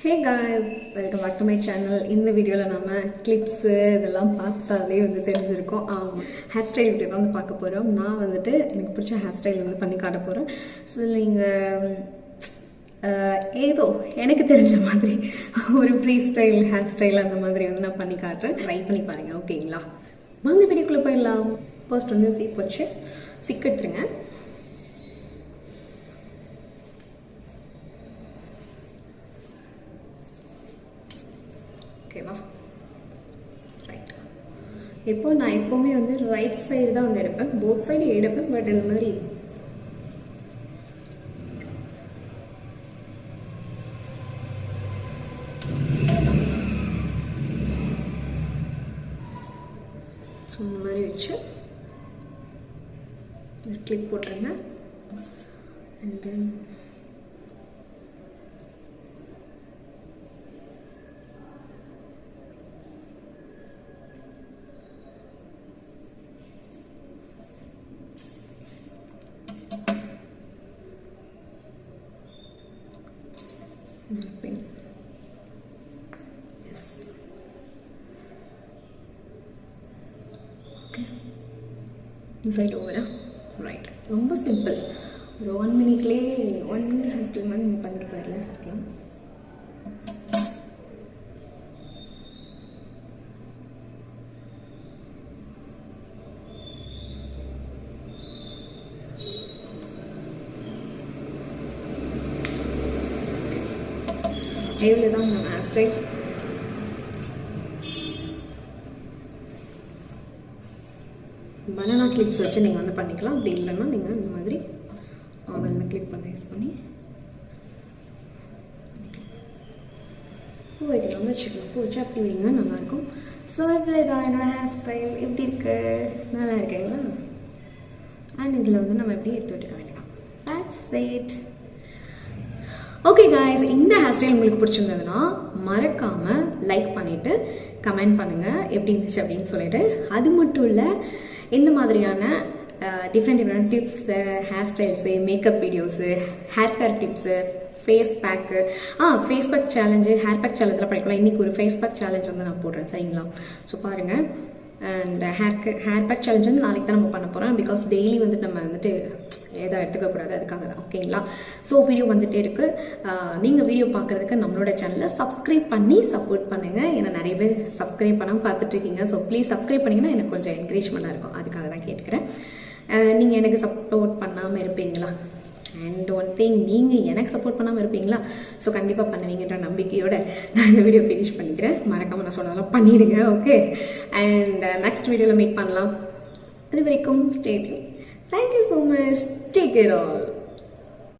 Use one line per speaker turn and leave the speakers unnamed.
Hey guys, welcome back to my channel. இந்த வீடியோவில் நம்ம கிளிப்ஸு இதெல்லாம் பார்த்தாலே வந்து தெரிஞ்சிருக்கோம். ஹேர் ஸ்டைல் இப்படி தான் வந்து பார்க்க போகிறோம். நான் வந்துட்டு எனக்கு பிடிச்ச ஹேர் ஸ்டைல் வந்து பண்ணி காட்ட போகிறேன். ஸோ நீங்கள் ஏதோ எனக்கு தெரிஞ்ச மாதிரி ஒரு ஃப்ரீ ஸ்டைல் ஹேர் ஸ்டைல் அந்த மாதிரி வந்து நான் பண்ணி காட்டுறேன். ட்ரை பண்ணி பாருங்கள், ஓகேங்களா? வாங்க வீடியோக்குள்ளே போயிடலாம். ஃபர்ஸ்ட் வந்து சீப் வச்சு சிக் எடுத்துருங்க. ஓகேவா? ரைட். இப்போ நான் எப்போவுமே வந்து ரைட் சைடு தான் வந்து எடுப்பேன். போத் சைடு எடுப்பேன். பட் இந்த மாதிரி ஸோ இந்த மாதிரி வச்சு கிளிப் போட்டுருங்க. அண்ட் தென் சைட் ஓவரா? ரைட். ரொம்ப சிம்பிள். ஒரு 1 மினிட்லேயே 1 மினிட் ஹேர் ஸ்டைல் மாதிரி நீங்கள் பண்ணிட்டு போயிடலாம். ஓகே, இவ்வளோ தான் நம்ம ஹேர் ஸ்டைல். பனானா கிளிப்ஸ் வச்சு நீங்கள் வந்து பண்ணிக்கலாம். அப்படி இல்லைன்னா நீங்கள் இந்த மாதிரி நார்மல் இந்த கிளிப் வந்து யூஸ் பண்ணி பூ வைக்கலாம், வச்சுக்கலாம். பூ வச்சு அப்படி வைங்க, நல்லாயிருக்கும். ஸோ இவ்வளோ தான் என்னோடய ஹேர் ஸ்டைல். எப்படி இருக்கு? நல்லா இருக்குங்களா? அண்ட் இதில் வந்து நம்ம எப்படி எடுத்து விட்டுக்க வேண்டியதான். That's it. ஓகே காய்ஸ், இந்த ஹேர் ஸ்டைல் உங்களுக்கு பிடிச்சிருந்ததுன்னா மறக்காமல் லைக் பண்ணிவிட்டு கமெண்ட் பண்ணுங்கள் எப்படி இருந்துச்சு அப்படின்னு சொல்லிட்டு. அது மட்டும் இல்லை, இந்த மாதிரியான different tips, hair styles, makeup videos, hair care tips, face pack, face pack challenge, hair pack சேலஞ்செலாம் பண்ணிக்கலாம். இன்றைக்கி ஒரு ஃபேஸ் பேக் சேலஞ்ச் வந்து நான் போடுறேன், சரிங்களா? ஸோ பாருங்கள். அண்ட் ஹேர் பேக் சேலஞ்ச் வந்து நாளைக்கு தான் நம்ம பண்ண போகிறோம். பிகாஸ் டெய்லி வந்துட்டு நம்ம வந்துட்டு எதாவது எடுத்துக்கக்கூடாது, அதுக்காக தான், ஓகேங்களா? ஸோ வீடியோ வந்துகிட்டே இருக்குது. நீங்கள் வீடியோ பார்க்குறதுக்கு நம்மளோட சேனலை சப்ஸ்கிரைப் பண்ணி சப்போர்ட் பண்ணுங்கள். ஏன்னா நிறைய பேர் சப்ஸ்கிரைப் பண்ணாமல் பார்த்துட்ருக்கீங்க. ஸோ ப்ளீஸ் சப்ஸ்கிரைப் பண்ணிங்கன்னா எனக்கு கொஞ்சம் என்கரேஜ்மெண்ட்டாக இருக்கும். அதுக்காக தான் கேட்டுக்கிறேன். நீங்கள் எனக்கு சப்போர்ட் பண்ணாமல் இருப்பீங்களா? அண்ட் ஒன் திங், நீங்கள் எனக்கு சப்போர்ட் பண்ணாமல் இருப்பீங்களா? ஸோ கண்டிப்பாக பண்ணுவீங்கன்ற நம்பிக்கையோடு நான் இந்த வீடியோ ஃபினிஷ் பண்ணிக்கிறேன். மறக்காமல் நான் சொன்னதெல்லாம் பண்ணிவிடுங்க, ஓகே? அண்ட் நெக்ஸ்ட் வீடியோவில் மீட் பண்ணலாம். அது வரைக்கும் stay tune. Thank you so much. Take care all.